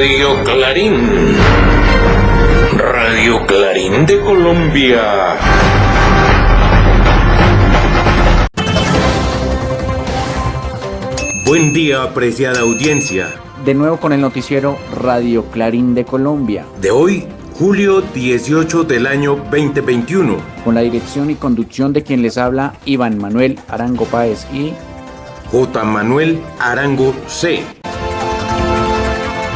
Radio Clarín. Radio Clarín de Colombia. Buen día, apreciada audiencia. De nuevo con el noticiero Radio Clarín de Colombia. De hoy, julio 18 del año 2021. Con la dirección y conducción de quien les habla, Iván Manuel Arango Páez y J. Manuel Arango C.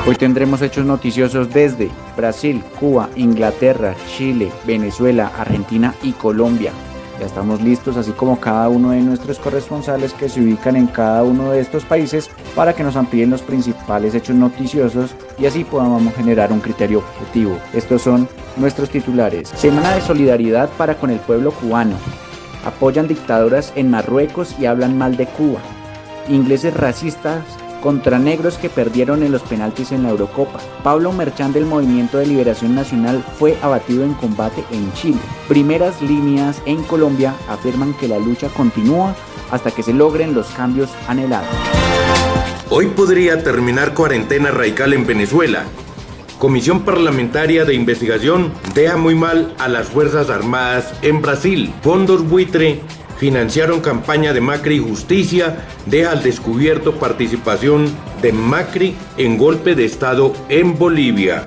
Hoy tendremos hechos noticiosos desde Brasil, Cuba, Inglaterra, Chile, Venezuela, Argentina y Colombia. Ya estamos listos, así como cada uno de nuestros corresponsales que se ubican en cada uno de estos países, para que nos amplíen los principales hechos noticiosos y así podamos generar un criterio objetivo. Estos son nuestros titulares. Semana de solidaridad para con el pueblo cubano. Apoyan dictaduras en Marruecos y hablan mal de Cuba. Ingleses racistas contra negros que perdieron en los penaltis en la Eurocopa. Pablo Merchán del Movimiento de Liberación Nacional fue abatido en combate en Chile. Primeras líneas en Colombia afirman que la lucha continúa hasta que se logren los cambios anhelados. Hoy podría terminar cuarentena radical en Venezuela. Comisión Parlamentaria de Investigación deja muy mal a las Fuerzas Armadas en Brasil. Fondos buitre financiaron campaña de Macri y Justicia deja al descubierto participación de Macri en golpe de Estado en Bolivia.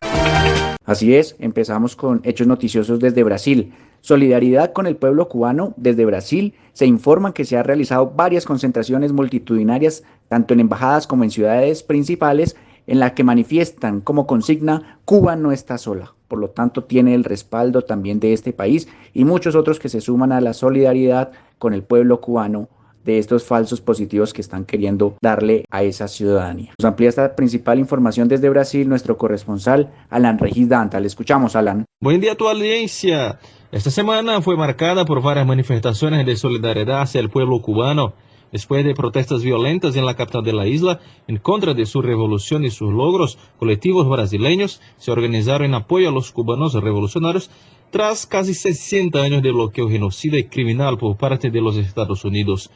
Así es, empezamos con hechos noticiosos desde Brasil. Solidaridad con el pueblo cubano. Desde Brasil se informa que se han realizado varias concentraciones multitudinarias, tanto en embajadas como en ciudades principales, en la que manifiestan como consigna: Cuba no está sola. Por lo tanto, tiene el respaldo también de este país y muchos otros que se suman a la solidaridad con el pueblo cubano de estos falsos positivos que están queriendo darle a esa ciudadanía. Nos amplía esta principal información desde Brasil nuestro corresponsal Alan Regis Danta. Le escuchamos, Alan. Buen día a tu audiencia. Esta semana fue marcada por varias manifestaciones de solidaridad hacia el pueblo cubano. Después de protestas violentas en la capital de la isla en contra de su revolución y sus logros, colectivos brasileños se organizaron en apoyo a los cubanos revolucionarios tras casi 60 años de bloqueo genocida y criminal por parte de los Estados Unidos.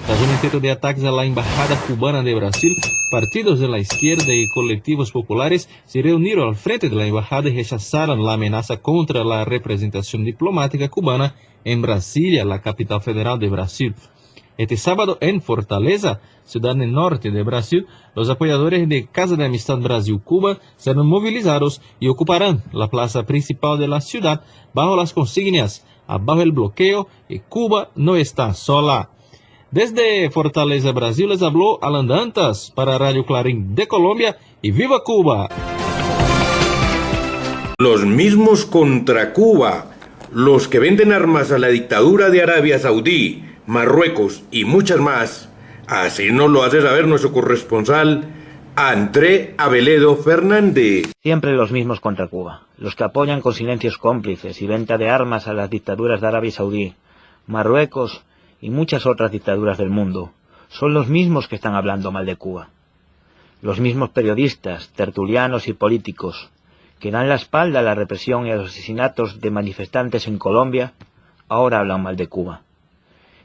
Tras un intento de ataques a la embajada cubana de Brasil, partidos de la izquierda y colectivos populares se reunieron al frente de la embajada y rechazaron la amenaza contra la representación diplomática cubana en Brasilia, la capital federal de Brasil. Este sábado en Fortaleza, ciudad del norte de Brasil, los apoyadores de Casa de Amistad Brasil-Cuba serán movilizados y ocuparán la plaza principal de la ciudad bajo las consignas "Abajo el bloqueo" y "Cuba no está sola". Desde Fortaleza, Brasil, les habló Alan Dantas para Radio Clarín de Colombia y ¡viva Cuba! Los mismos contra Cuba, los que venden armas a la dictadura de Arabia Saudí, Marruecos y muchas más. Así nos lo hace saber nuestro corresponsal André Aveledo Fernández. Siempre los mismos contra Cuba, los que apoyan con silencios cómplices y venta de armas a las dictaduras de Arabia Saudí, Marruecos y muchas otras dictaduras del mundo, son los mismos que están hablando mal de Cuba. Los mismos periodistas, tertulianos y políticos que dan la espalda a la represión y a los asesinatos de manifestantes en Colombia, ahora hablan mal de Cuba.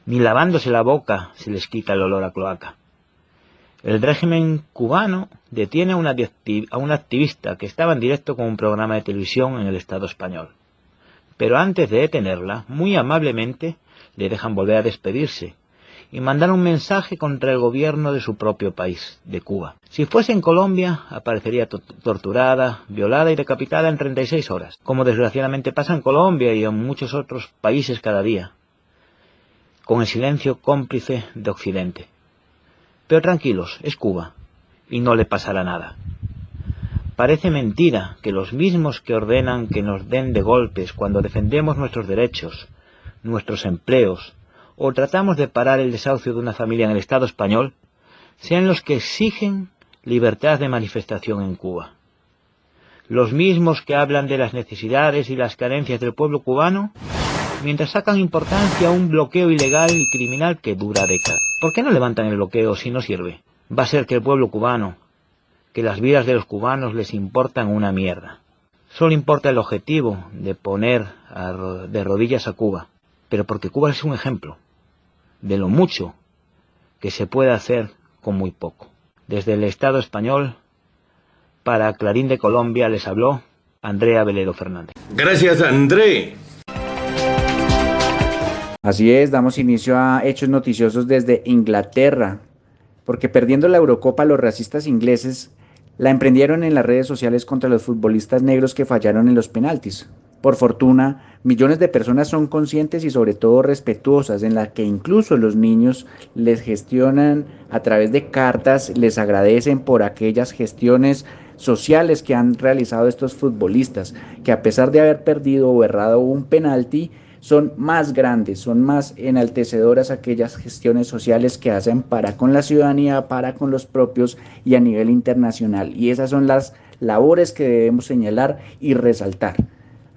Ni lavándose la boca se les quita el olor a cloaca. El régimen cubano detiene a una activista que estaba en directo con un programa de televisión en el Estado español. Pero antes de detenerla, muy amablemente, le dejan volver a despedirse y mandar un mensaje contra el gobierno de su propio país, de Cuba. Si fuese en Colombia, aparecería torturada, violada y decapitada en 36 horas, como desgraciadamente pasa en Colombia y en muchos otros países cada día, con el silencio cómplice de Occidente. Pero tranquilos, es Cuba, y no le pasará nada. Parece mentira que los mismos que ordenan que nos den de golpes cuando defendemos nuestros derechos, nuestros empleos, o tratamos de parar el desahucio de una familia en el Estado español, sean los que exigen libertad de manifestación en Cuba. Los mismos que hablan de las necesidades y las carencias del pueblo cubano, mientras sacan importancia a un bloqueo ilegal y criminal que dura décadas. ¿Por qué no levantan el bloqueo si no sirve? Va a ser que el pueblo cubano, que las vidas de los cubanos les importan una mierda. Solo importa el objetivo de poner de rodillas a Cuba, pero porque Cuba es un ejemplo de lo mucho que se puede hacer con muy poco. Desde el Estado español Para Clarín de Colombia les habló Andrea Veledo Fernández. Gracias, André. Así es, damos inicio a hechos noticiosos desde Inglaterra, porque perdiendo la Eurocopa los racistas ingleses la emprendieron en las redes sociales contra los futbolistas negros que fallaron en los penaltis. Por fortuna, millones de personas son conscientes y sobre todo respetuosas, en las que incluso los niños les gestionan a través de cartas, les agradecen por aquellas gestiones sociales que han realizado estos futbolistas, que a pesar de haber perdido o errado un penalti, son más grandes, son más enaltecedoras aquellas gestiones sociales que hacen para con la ciudadanía, para con los propios y a nivel internacional. Y esas son las labores que debemos señalar y resaltar.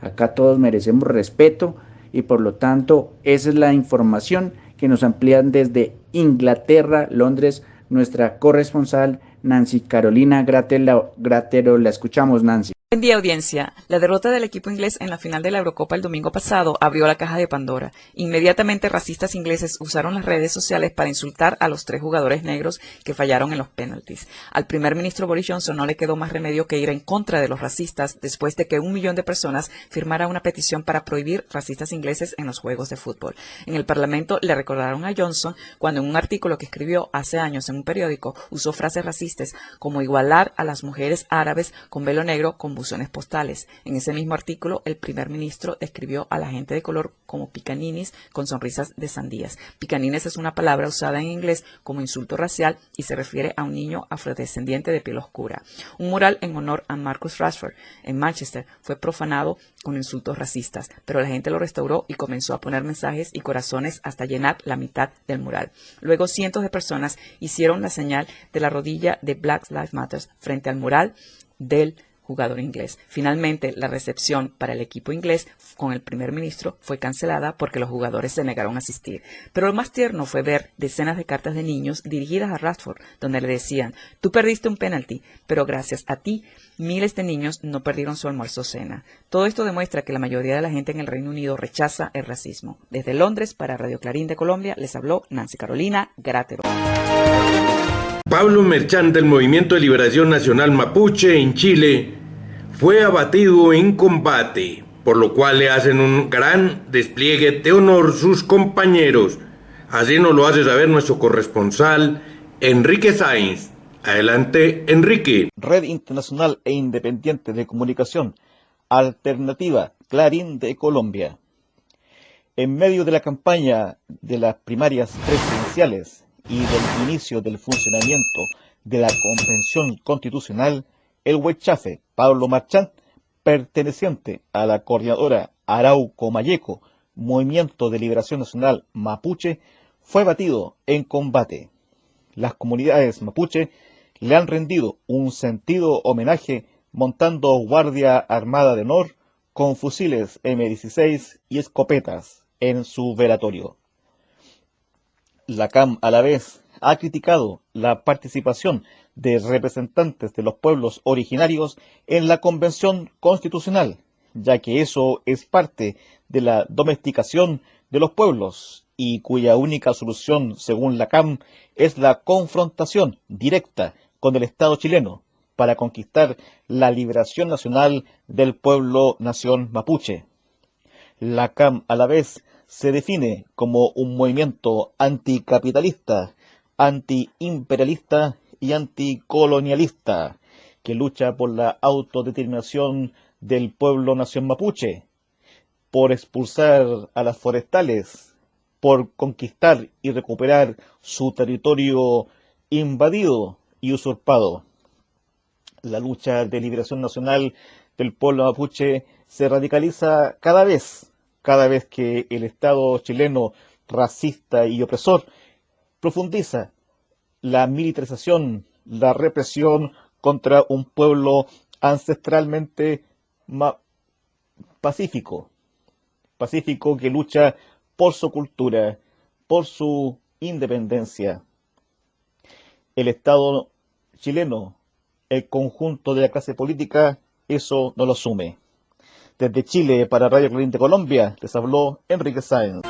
Acá todos merecemos respeto y por lo tanto esa es la información que nos amplían desde Inglaterra, Londres, nuestra corresponsal Nancy Carolina Gratero. La escuchamos, Nancy. Buen día, audiencia. La derrota del equipo inglés en la final de la Eurocopa el domingo pasado abrió la caja de Pandora. Inmediatamente racistas ingleses usaron las redes sociales para insultar a los 3 jugadores negros que fallaron en los penaltis. Al primer ministro Boris Johnson no le quedó más remedio que ir en contra de los racistas después de que 1 millón de personas firmara una petición para prohibir racistas ingleses en los juegos de fútbol. En el Parlamento le recordaron a Johnson cuando en un artículo que escribió hace años en un periódico usó frases racistas como igualar a las mujeres árabes con velo negro con buzones postales. En ese mismo artículo, el primer ministro describió a la gente de color como picaninis con sonrisas de sandías. Picanines es una palabra usada en inglés como insulto racial y se refiere a un niño afrodescendiente de piel oscura. Un mural en honor a Marcus Rashford en Manchester fue profanado con insultos racistas, pero la gente lo restauró y comenzó a poner mensajes y corazones hasta llenar la mitad del mural. Luego cientos de personas hicieron la señal de la rodilla de Black Lives Matter frente al mural del jugador inglés. Finalmente, la recepción para el equipo inglés con el primer ministro fue cancelada porque los jugadores se negaron a asistir. Pero lo más tierno fue ver decenas de cartas de niños dirigidas a Rashford, donde le decían: tú perdiste un penalti, pero gracias a ti, miles de niños no perdieron su almuerzo o cena. Todo esto demuestra que la mayoría de la gente en el Reino Unido rechaza el racismo. Desde Londres, para Radio Clarín de Colombia, les habló Nancy Carolina Gratero. Pablo Merchán del Movimiento de Liberación Nacional Mapuche en Chile fue abatido en combate, por lo cual le hacen un gran despliegue de honor sus compañeros. Así nos lo hace saber nuestro corresponsal Enrique Sáenz. Adelante, Enrique. Red Internacional e Independiente de Comunicación, Alternativa Clarín de Colombia. En medio de la campaña de las primarias presidenciales y del inicio del funcionamiento de la Convención Constitucional, el huichafe Pablo Merchán, perteneciente a la coordinadora Arauco Mayeco, Movimiento de Liberación Nacional Mapuche, fue batido en combate. Las comunidades mapuche le han rendido un sentido homenaje montando guardia armada de honor con fusiles M16 y escopetas en su velatorio. La CAM a la vez ha criticado la participación de representantes de los pueblos originarios en la Convención Constitucional, ya que eso es parte de la domesticación de los pueblos y cuya única solución, según la CAM, es la confrontación directa con el Estado chileno para conquistar la liberación nacional del pueblo nación mapuche. La CAM a la vez se define como un movimiento anticapitalista, antiimperialista y anticolonialista, que lucha por la autodeterminación del pueblo nación mapuche, por expulsar a las forestales, por conquistar y recuperar su territorio invadido y usurpado. La lucha de liberación nacional del pueblo mapuche se radicaliza cada vez que el Estado chileno racista y opresor profundiza la militarización, la represión contra un pueblo ancestralmente pacífico que lucha por su cultura, por su independencia. El Estado chileno, el conjunto de la clase política, eso no lo asume. Desde Chile, para Radio Clarín de Colombia, les habló Enrique Sáenz.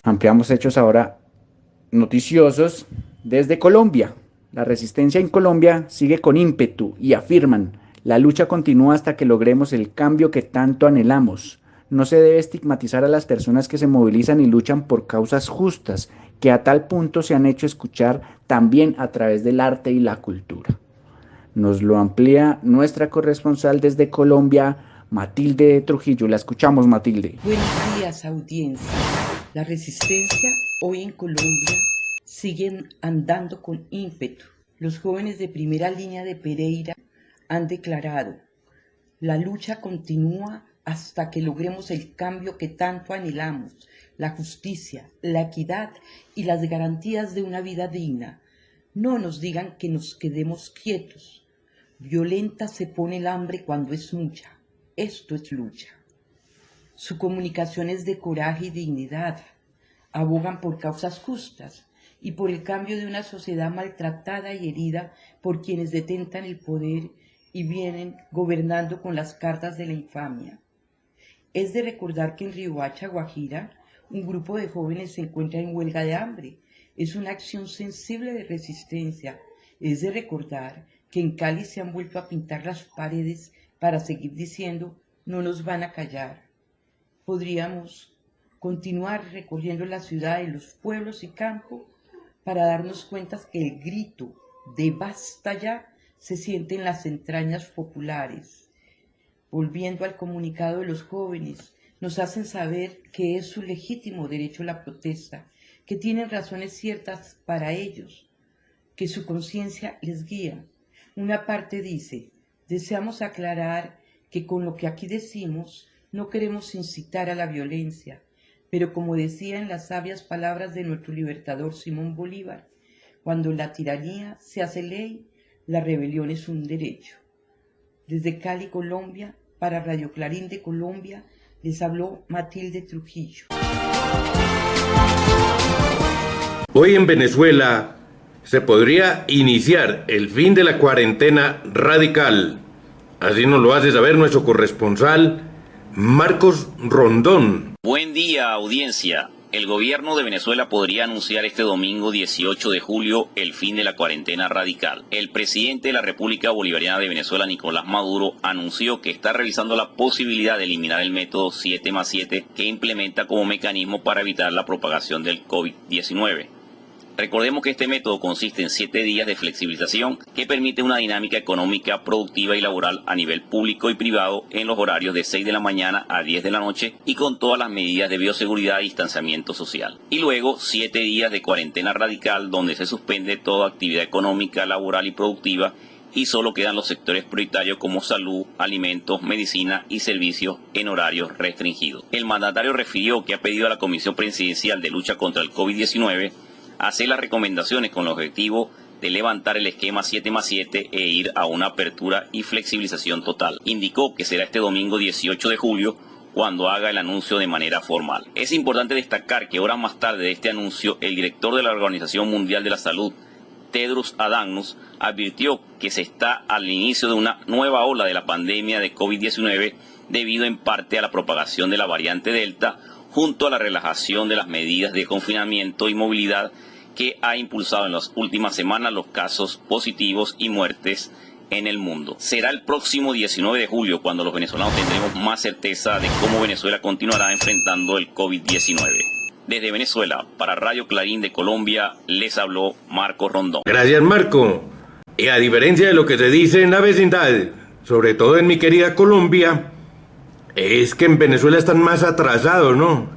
Ampliamos hechos ahora noticiosos Desde Colombia, la resistencia en Colombia sigue con ímpetu y afirman, la lucha continúa hasta que logremos el cambio que tanto anhelamos. No se debe estigmatizar a las personas que se movilizan y luchan por causas justas, que a tal punto se han hecho escuchar también a través del arte y la cultura. Nos lo amplía nuestra corresponsal desde Colombia, Matilde Trujillo. La escuchamos, Matilde. Buenos días, audiencia. La resistencia hoy en Colombia sigue andando con ímpetu. Los jóvenes de primera línea de Pereira han declarado: la lucha continúa hasta que logremos el cambio que tanto anhelamos, la justicia, la equidad y las garantías de una vida digna. No nos digan que nos quedemos quietos. Violenta se pone el hambre cuando es mucha. Esto es lucha. Su comunicación es de coraje y dignidad. Abogan por causas justas y por el cambio de una sociedad maltratada y herida por quienes detentan el poder y vienen gobernando con las cartas de la infamia. Es de recordar que en Riohacha, Guajira, un grupo de jóvenes se encuentra en huelga de hambre. Es una acción sensible de resistencia. Es de recordar que en Cali se han vuelto a pintar las paredes para seguir diciendo: no nos van a callar. Podríamos continuar recorriendo la ciudad de los pueblos y campos para darnos cuenta que el grito de basta ya se siente en las entrañas populares. Volviendo al comunicado de los jóvenes, nos hacen saber que es su legítimo derecho la protesta, que tienen razones ciertas para ellos, que su conciencia les guía. Una parte dice: deseamos aclarar que con lo que aquí decimos no queremos incitar a la violencia, pero como decía en las sabias palabras de nuestro libertador Simón Bolívar, cuando la tiranía se hace ley, la rebelión es un derecho. Desde Cali, Colombia, para Radio Clarín de Colombia, les habló Matilde Trujillo. Hoy en Venezuela se podría iniciar el fin de la cuarentena radical. Así nos lo hace saber nuestro corresponsal, Marcos Rondón. Buen día, audiencia. El gobierno de Venezuela podría anunciar este domingo 18 de julio el fin de la cuarentena radical. El presidente de la República Bolivariana de Venezuela, Nicolás Maduro, anunció que está revisando la posibilidad de eliminar el método 7+7 que implementa como mecanismo para evitar la propagación del COVID-19. Recordemos que este método consiste en 7 días de flexibilización que permite una dinámica económica, productiva y laboral a nivel público y privado en los horarios de 6 de la mañana a 10 de la noche y con todas las medidas de bioseguridad y distanciamiento social. Y luego 7 días de cuarentena radical donde se suspende toda actividad económica, laboral y productiva y solo quedan los sectores prioritarios como salud, alimentos, medicina y servicios en horarios restringidos. El mandatario refirió que ha pedido a la Comisión Presidencial de Lucha contra el COVID-19 hacer las recomendaciones con el objetivo de levantar el esquema 7+7 e ir a una apertura y flexibilización total. Indicó que será este domingo 18 de julio cuando haga el anuncio de manera formal. Es importante destacar que horas más tarde de este anuncio, el director de la Organización Mundial de la Salud, Tedros Adhanom, advirtió que se está al inicio de una nueva ola de la pandemia de COVID-19 debido en parte a la propagación de la variante Delta, junto a la relajación de las medidas de confinamiento y movilidad que ha impulsado en las últimas semanas los casos positivos y muertes en el mundo. Será el próximo 19 de julio cuando los venezolanos tendremos más certeza de cómo Venezuela continuará enfrentando el COVID-19. Desde Venezuela, para Radio Clarín de Colombia, les habló Marco Rondón. Gracias, Marco. Y a diferencia de lo que se dice en la vecindad, sobre todo en mi querida Colombia, es que en Venezuela están más atrasados, ¿no?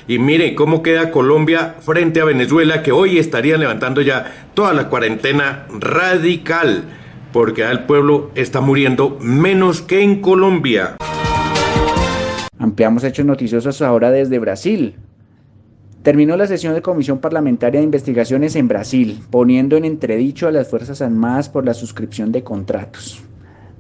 Y mire cómo queda Colombia frente a Venezuela, que hoy estarían levantando ya toda la cuarentena radical, porque el pueblo está muriendo menos que en Colombia. Ampliamos hechos noticiosos ahora desde Brasil. Terminó la sesión de Comisión Parlamentaria de Investigaciones en Brasil, poniendo en entredicho a las Fuerzas Armadas por la suscripción de contratos.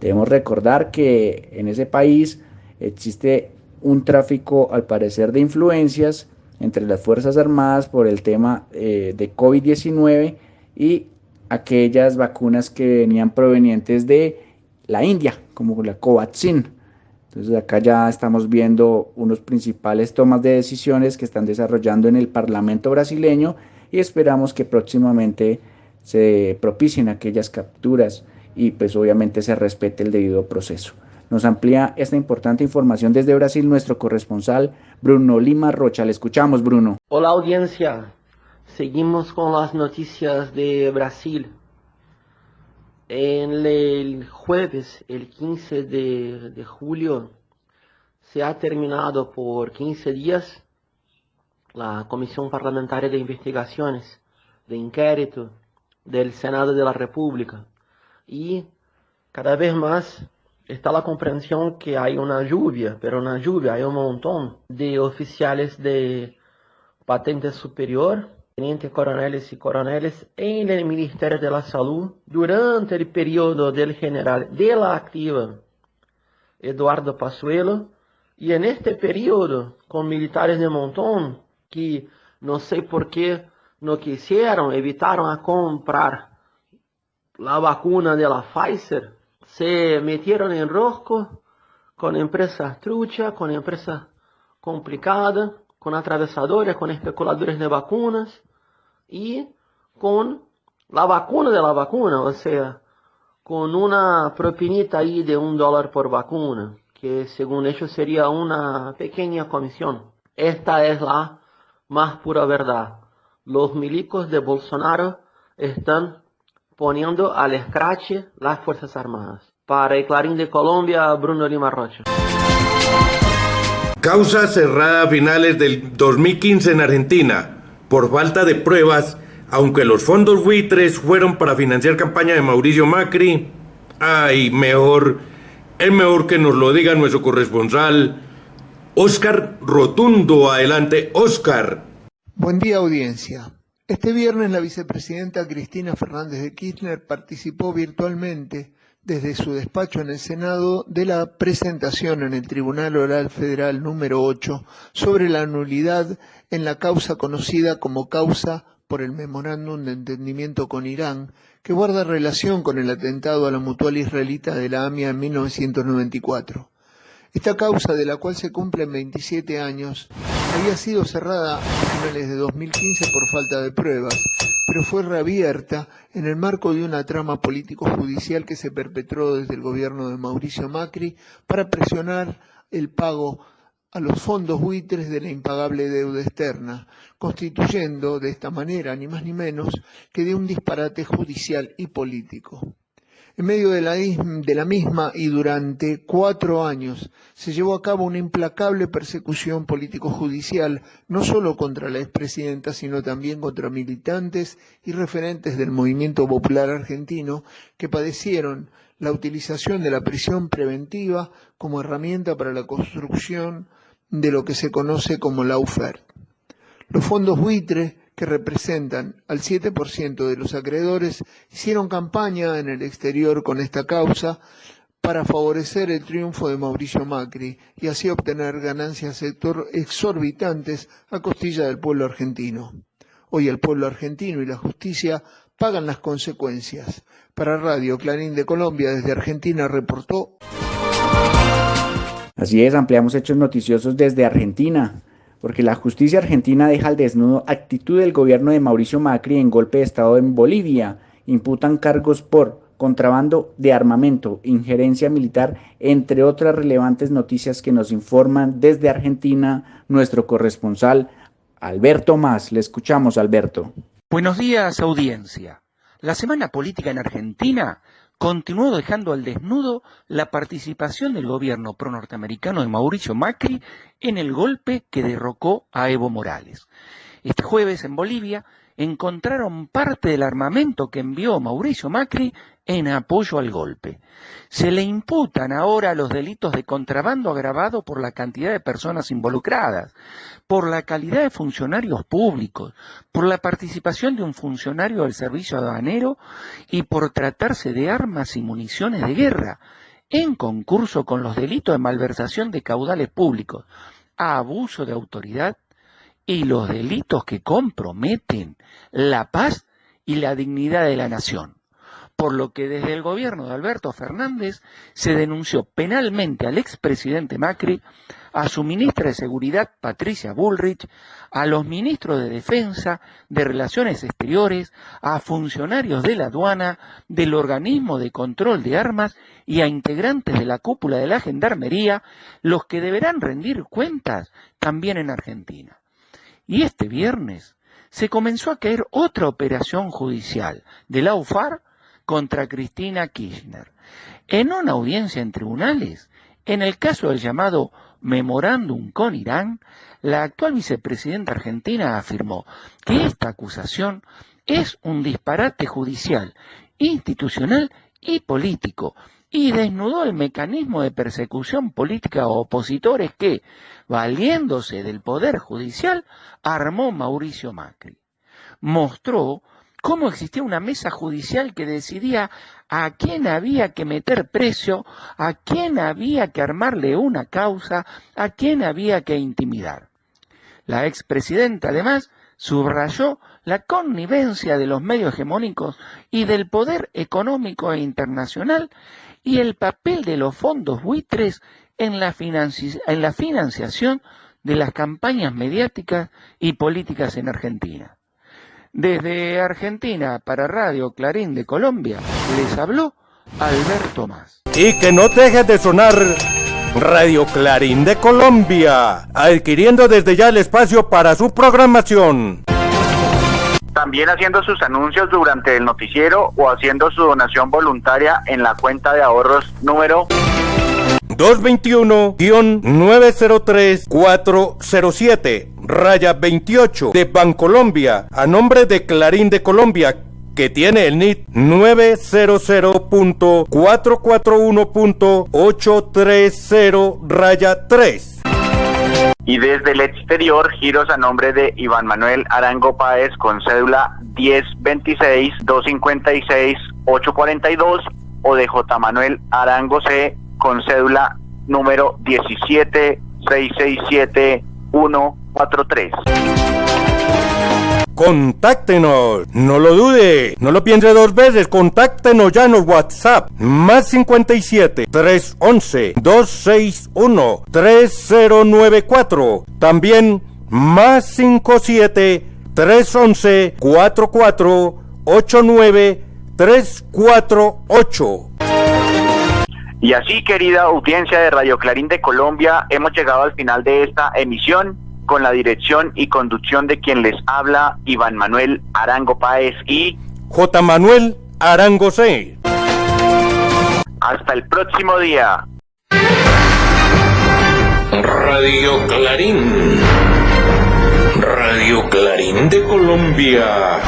Debemos recordar que en ese país existe un tráfico, al parecer, de influencias entre las Fuerzas Armadas por el tema de COVID-19 y aquellas vacunas que venían provenientes de la India, como la Covaxin. Entonces acá ya estamos viendo unos principales tomas de decisiones que están desarrollando en el Parlamento brasileño, y esperamos que próximamente se propicien aquellas capturas y pues obviamente se respete el debido proceso. Nos amplía esta importante información desde Brasil nuestro corresponsal Bruno Lima Rocha. Le escuchamos, Bruno. Hola audiencia, seguimos con las noticias de Brasil. En el jueves, el 15 de julio, se ha terminado por 15 días la Comisión Parlamentaria de Investigaciones de Inquérito del Senado de la República. Y cada vez más está la comprensión que hay una lluvia, hay un montón de oficiales de patente superior, tenientes coroneles y coroneles en el Ministerio de la Salud durante el periodo del general de la activa Eduardo Pazuello, y en este periodo con militares de montón que no sé por qué no quisieron, evitaron a comprar la vacuna de la Pfizer, se metieron en rosco con empresas truchas, con empresas complicadas, con atravesadores, con especuladores de vacunas y con la vacuna de la vacuna, o sea, con una propinita ahí de $1 por vacuna, que según ellos sería una pequeña comisión. Esta es la más pura verdad. Los milicos de Bolsonaro están poniendo al escrache las Fuerzas Armadas. Para el Clarín de Colombia, Bruno Lima Rocha. Causa cerrada a finales del 2015 en Argentina por falta de pruebas, aunque los fondos buitres fueron para financiar campaña de Mauricio Macri. Es mejor que nos lo diga nuestro corresponsal Óscar Rotundo. Adelante, Óscar. Buen día, audiencia. Este viernes la vicepresidenta Cristina Fernández de Kirchner participó virtualmente desde su despacho en el Senado de la presentación en el Tribunal Oral Federal número 8 sobre la nulidad en la causa conocida como causa por el Memorándum de Entendimiento con Irán, que guarda relación con el atentado a la mutual israelita de la AMIA en 1994. Esta causa, de la cual se cumplen 27 años, había sido cerrada a finales de 2015 por falta de pruebas, pero fue reabierta en el marco de una trama político-judicial que se perpetró desde el gobierno de Mauricio Macri para presionar el pago a los fondos buitres de la impagable deuda externa, constituyendo de esta manera, ni más ni menos, que de un disparate judicial y político. En medio de la misma y durante 4 años se llevó a cabo una implacable persecución político-judicial, no solo contra la expresidenta, sino también contra militantes y referentes del movimiento popular argentino que padecieron la utilización de la prisión preventiva como herramienta para la construcción de lo que se conoce como lawfare. Los fondos buitre, que representan al 7% de los acreedores, hicieron campaña en el exterior con esta causa para favorecer el triunfo de Mauricio Macri y así obtener ganancias exorbitantes a costilla del pueblo argentino. Hoy el pueblo argentino y la justicia pagan las consecuencias. Para Radio Clarín de Colombia, desde Argentina, reportó. Así es, ampliamos hechos noticiosos desde Argentina, porque la justicia argentina deja al desnudo actitud del gobierno de Mauricio Macri en golpe de Estado en Bolivia. Imputan cargos por contrabando de armamento, injerencia militar, entre otras relevantes noticias que nos informan desde Argentina nuestro corresponsal Alberto Mas. Le escuchamos, Alberto. Buenos días, audiencia. La semana política en Argentina continuó dejando al desnudo la participación del gobierno pro-norteamericano de Mauricio Macri en el golpe que derrocó a Evo Morales. Este jueves en Bolivia encontraron parte del armamento que envió Mauricio Macri en apoyo al golpe. Se le imputan ahora los delitos de contrabando agravado por la cantidad de personas involucradas, por la calidad de funcionarios públicos, por la participación de un funcionario del servicio aduanero y por tratarse de armas y municiones de guerra, en concurso con los delitos de malversación de caudales públicos, abuso de autoridad y los delitos que comprometen la paz y la dignidad de la nación. por lo que desde el gobierno de Alberto Fernández se denunció penalmente al expresidente Macri, a su ministra de Seguridad Patricia Bullrich, a los ministros de Defensa, de Relaciones Exteriores, a funcionarios de la aduana, del organismo de control de armas y a integrantes de la cúpula de la Gendarmería, los que deberán rendir cuentas también en Argentina. Y este viernes se comenzó a caer otra operación judicial de la UFAR contra Cristina Kirchner. En una audiencia en tribunales, en el caso del llamado memorándum con Irán, la actual vicepresidenta argentina afirmó que esta acusación es un disparate judicial, institucional y político, y desnudó el mecanismo de persecución política a opositores que, valiéndose del poder judicial, armó Mauricio Macri. Mostró cómo existía una mesa judicial que decidía a quién había que meter preso, a quién había que armarle una causa, a quién había que intimidar. La expresidenta, además, subrayó la connivencia de los medios hegemónicos y del poder económico e internacional y el papel de los fondos buitres en la financiación de las campañas mediáticas y políticas en Argentina. Desde Argentina para Radio Clarín de Colombia, les habló Alberto Mas. Y que no deje de sonar Radio Clarín de Colombia, adquiriendo desde ya el espacio para su programación. También haciendo sus anuncios durante el noticiero o haciendo su donación voluntaria en la cuenta de ahorros número 221-903-407-28 de Bancolombia, a nombre de Clarín de Colombia, que tiene el NIT 900.441.830-3. Y desde el exterior, giros a nombre de Iván Manuel Arango Páez con cédula 1026-256-842 o de J. Manuel Arango C con cédula número 17-667-143. Contáctenos, no lo dude, no lo piense dos veces, contáctenos ya en el WhatsApp, más 57 311 261 3094, también más 57 311 4489 348. Y así, querida audiencia de Radio Clarín de Colombia, hemos llegado al final de esta emisión con la dirección y conducción de quien les habla, Iván Manuel Arango Páez y J. Manuel Arango C. Hasta el próximo día. Radio Clarín. Radio Clarín de Colombia.